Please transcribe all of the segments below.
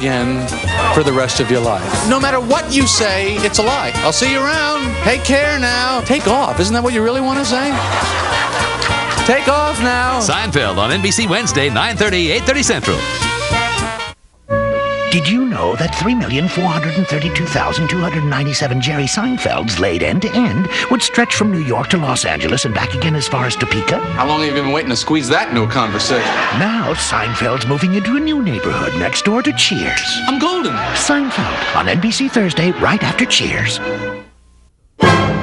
again for the rest of your life. No matter what you say, it's a lie. I'll see you around. Take care now. Take off. Isn't that what you really want to say? Take off now. Seinfeld on NBC Wednesday, 9:30, 8:30 Central. Did you know that 3,432,297 Jerry Seinfelds laid end to end would stretch from New York to Los Angeles and back again as far as Topeka? How long have you been waiting to squeeze that into a conversation? Now Seinfeld's moving into a new neighborhood next door to Cheers. I'm golden. Seinfeld on NBC Thursday right after Cheers.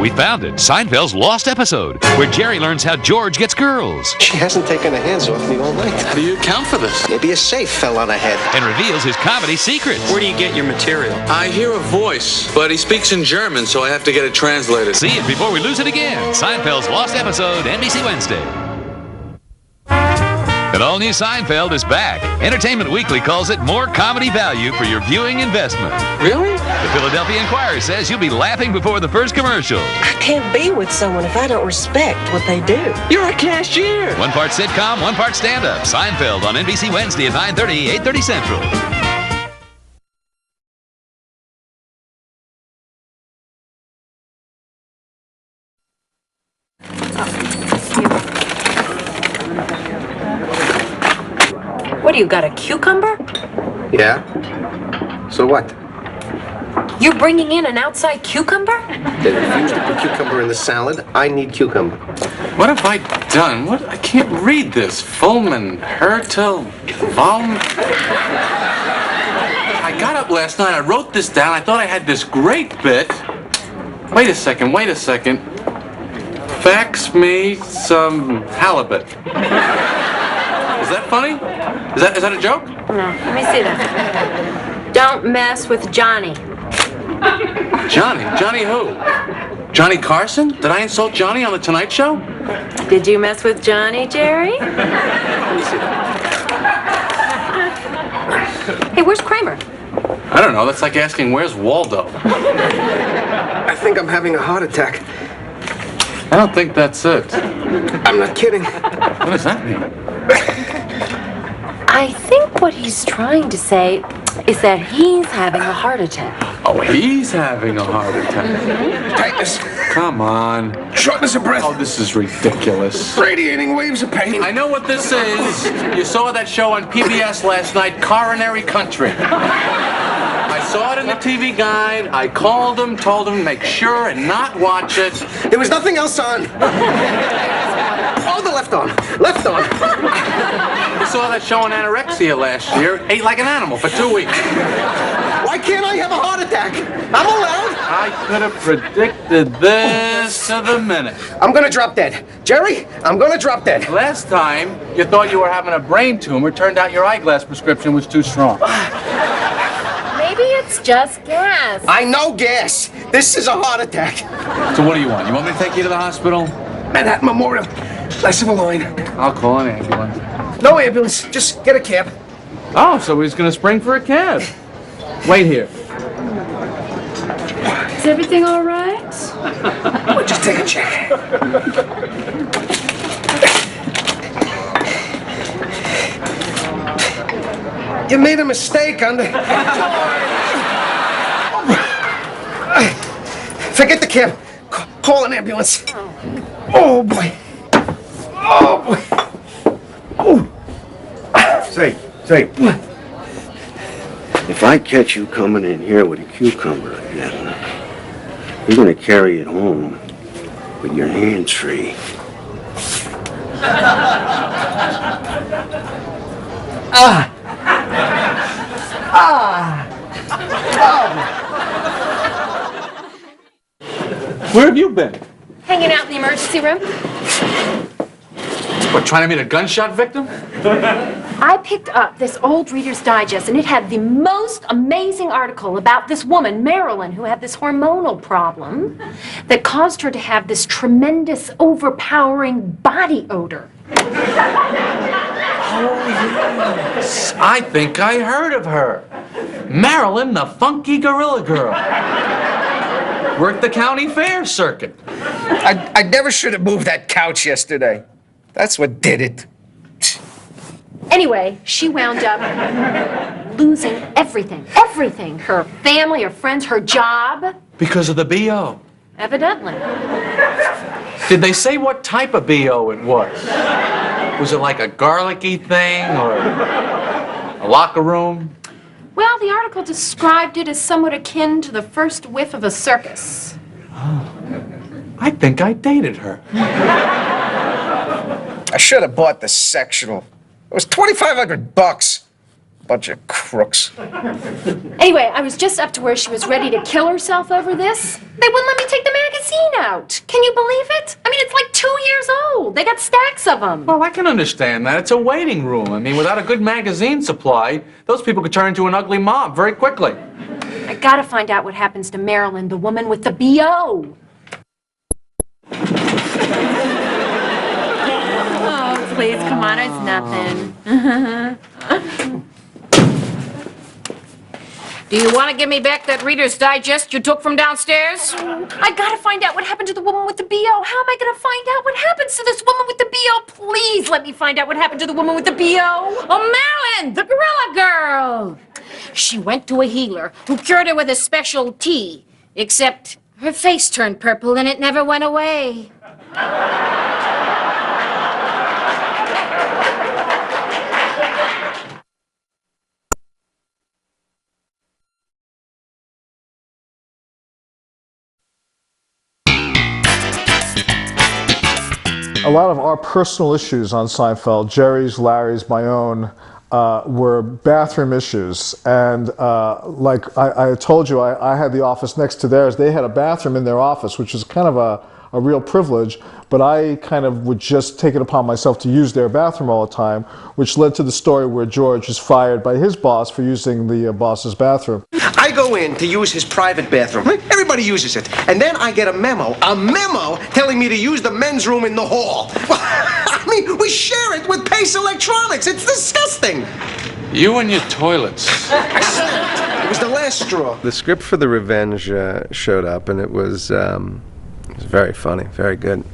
We found it, Seinfeld's lost episode, where Jerry learns how George gets girls She hasn't taken her hands off me all night. How do you account for this? Maybe a safe fell on her head. and reveals his comedy secrets. Where do you get your material? I hear a voice, but he speaks in German, so I have to get it translated. See it before we lose it again. Seinfeld's lost episode, NBC Wednesday. An all-new Seinfeld is back. Entertainment Weekly calls it more comedy value for your viewing investment. Really? The Philadelphia Inquirer says you'll be laughing before the first commercial. I can't be with someone if I don't respect what they do. You're a cashier. One part sitcom, one part stand-up. Seinfeld on NBC Wednesday at 9:30, 8:30 Central. What do you got, a cucumber? Yeah? So what? You're bringing in an outside cucumber? They refused to put cucumber in the salad. I need cucumber. What have I done? What? I can't read this. Fulman, Hertel, Volm. I got up last night. I wrote this down. I thought I had this great bit. Wait a second. Fax me some halibut. Is that funny? Is that a joke? No, let me see that. Don't mess with Johnny. Johnny? Johnny who? Johnny Carson? Did I insult Johnny on The Tonight Show? Did you mess with Johnny, Jerry? Let me see that. Hey, where's Kramer? I don't know. That's like asking, where's Waldo? I think I'm having a heart attack. I don't think that's it. I'm not kidding. What does that mean? I think what he's trying to say is that he's having a heart attack. Oh, he's having a heart attack. Tightness. Come on. Shortness of breath. Oh, this is ridiculous. Radiating waves of pain. I know what this is. You saw that show on PBS last night, Coronary Country. I saw it in the TV guide. I called him, told him to make sure and not watch it. There was nothing else on. Oh, the left arm. Left arm. I saw that show on anorexia last year. Ate like an animal for 2 weeks. Why can't I have a heart attack? I'm allowed. I could have predicted this to the minute. I'm gonna drop dead. Jerry, I'm gonna drop dead. Last time, you thought you were having a brain tumor. Turned out your eyeglass prescription was too strong. Maybe it's just gas. I know gas. This is a heart attack. So what do you want? You want me to take you to the hospital? Manhattan Memorial. Less of a line. I'll call an ambulance. No ambulance. Just get a cab. Oh, so he's gonna spring for a cab. Wait here. Is everything all right? Or just take a check. You made a mistake on the... Forget the cab. Call an ambulance. Oh, boy. Oh, boy. Oh. Say, if I catch you coming in here with a cucumber again, you're gonna carry it home with your hands free. Where have you been? Hanging out in the emergency room. What, trying to meet a gunshot victim? I picked up this old Reader's Digest, and it had the most amazing article about this woman, Marilyn, who had this hormonal problem that caused her to have this tremendous, overpowering body odor. Oh, yes. I think I heard of her. Marilyn, the funky gorilla girl. Worked the county fair circuit. I never should have moved that couch yesterday. That's what did it. Anyway, she wound up losing everything. Everything. Her family, her friends, her job. Because of the BO. Evidently. Did they say what type of BO it was? Was it like a garlicky thing or a locker room? Well, the article described it as somewhat akin to the first whiff of a circus. I think I dated her. I should have bought the sectional. It was $2,500. Bunch of crooks. Anyway, I was just up to where she was ready to kill herself over this. They wouldn't let me take the magazine out. Can you believe it? I mean, it's like 2 years old. They got stacks of them. Well, I can understand that. It's a waiting room. I mean, without a good magazine supply, those people could turn into an ugly mob very quickly. I gotta find out what happens to Marilyn, the woman with the BO. Oh, please, come on, it's nothing. Do you want to give me back that Reader's Digest you took from downstairs? I gotta find out what happened to the woman with the BO. How am I gonna find out what happens to this woman with the BO? Please let me find out what happened to the woman with the BO. Oh, Marilyn, the Gorilla Girl. She went to a healer who cured her with a special tea, except her face turned purple and it never went away. A lot of our personal issues on Seinfeld, Jerry's, Larry's, my own, were bathroom issues. And like I told you, I had the office next to theirs. They had a bathroom in their office, which is kind of a real privilege, but I kind of would just take it upon myself to use their bathroom all the time, which led to the story where George is fired by his boss for using the boss's bathroom. I go in to use his private bathroom. Everybody uses it. And then I get a memo telling me to use the men's room in the hall. I mean, we share it with Pace Electronics. It's disgusting. You and your toilets. I said it was the last straw. The script for The Revenge showed up, and it was very funny, very good.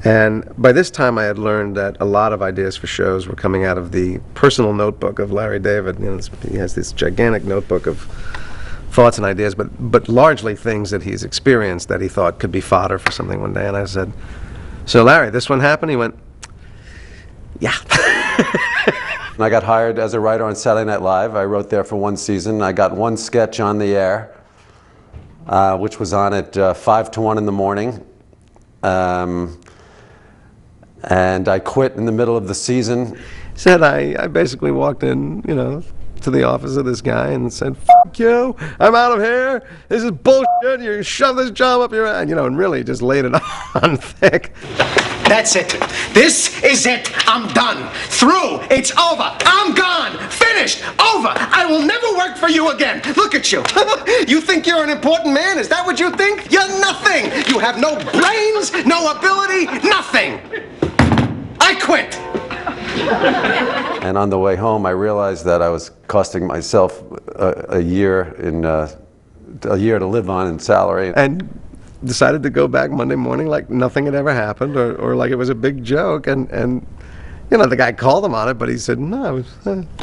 And by this time, I had learned that a lot of ideas for shows were coming out of the personal notebook of Larry David. You know, he has this gigantic notebook of thoughts and ideas, but largely things that he's experienced that he thought could be fodder for something one day. And I said, "So Larry, this one happened?" He went, "Yeah." And I got hired as a writer on Saturday Night Live. I wrote there for one season. I got one sketch on the air, which was on at 5 to 1 in the morning. And I quit in the middle of the season. Said I basically walked in, you know, to the office of this guy and said, "Fuck you, I'm out of here. This is bullshit. You shove this job up your ass," you know, and really just laid it on thick. That's it. This is it. I'm done. Through. It's over. I'm gone. Finished. Over. I will never work for you again. Look at you. You think you're an important man? Is that what you think? You're nothing. You have no brains, no ability, nothing. I quit. And on the way home, I realized that I was costing myself a year to live on in salary. And decided to go back Monday morning like nothing had ever happened, or like it was a big joke. And you know, the guy called him on it, but he said, "No, it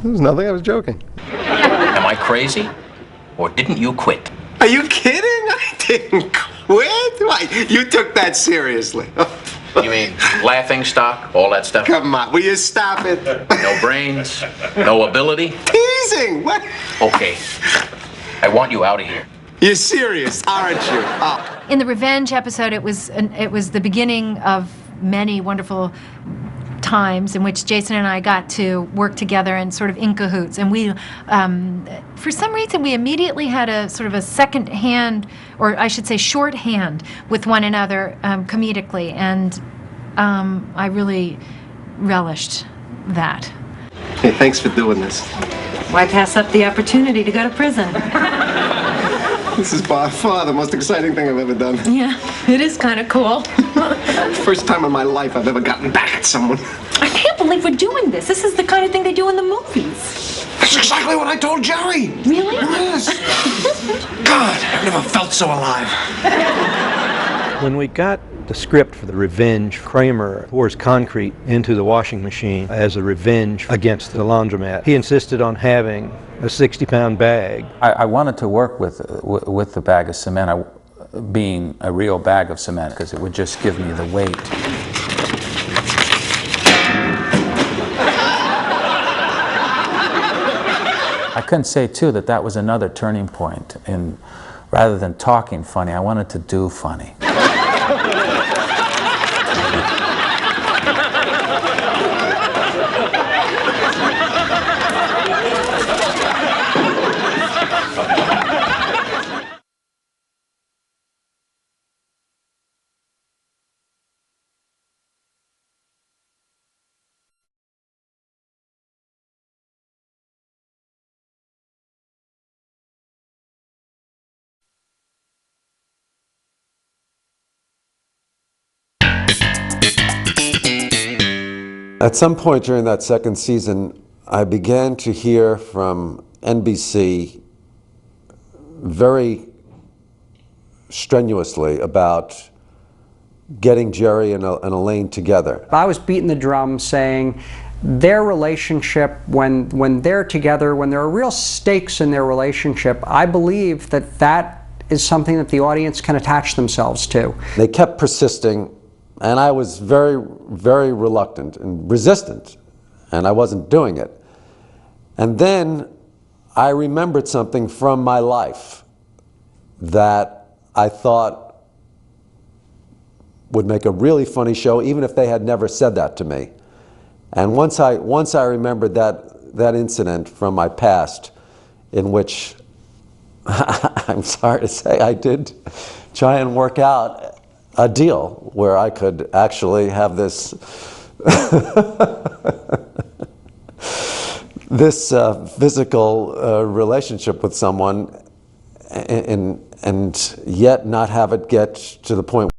was nothing. I was joking." Am I crazy? Or didn't you quit? Are you kidding? I didn't quit. Why? You took that seriously. You mean laughing stock, all that stuff? Come on, will you stop it? No brains, no ability? Teasing. What? Okay, I want you out of here. You're serious, aren't you? Oh. In the Revenge episode, it was the beginning of many wonderful times in which Jason and I got to work together and sort of in cahoots. And we, for some reason, we immediately had a sort of a second hand, or I should say shorthand, with one another comedically. And I really relished that. Hey, thanks for doing this. Why pass up the opportunity to go to prison? This is by far the most exciting thing I've ever done. Yeah, it is kind of cool. First time in my life I've ever gotten back at someone. I can't believe we're doing this. This is the kind of thing they do in the movies. That's exactly what I told Jerry. Really? Yes. God, I've never felt so alive. When we got the script for the revenge, Kramer pours concrete into the washing machine as a revenge against the laundromat. He insisted on having a 60-pound bag. I wanted to work with the bag of cement being a real bag of cement because it would just give me the weight. I couldn't say, too, that that was another turning point. And rather than talking funny, I wanted to do funny. At some point during that second season, I began to hear from NBC very strenuously about getting Jerry and Elaine together. I was beating the drum saying their relationship, when they're together, when there are real stakes in their relationship, I believe that that is something that the audience can attach themselves to. They kept persisting, and I was very, very reluctant and resistant, and I wasn't doing it. And then I remembered something from my life that I thought would make a really funny show, even if they had never said that to me. And once I remembered that incident from my past, in which I'm sorry to say I did try and work out a deal where I could actually have this this physical relationship with someone and yet not have it get to the point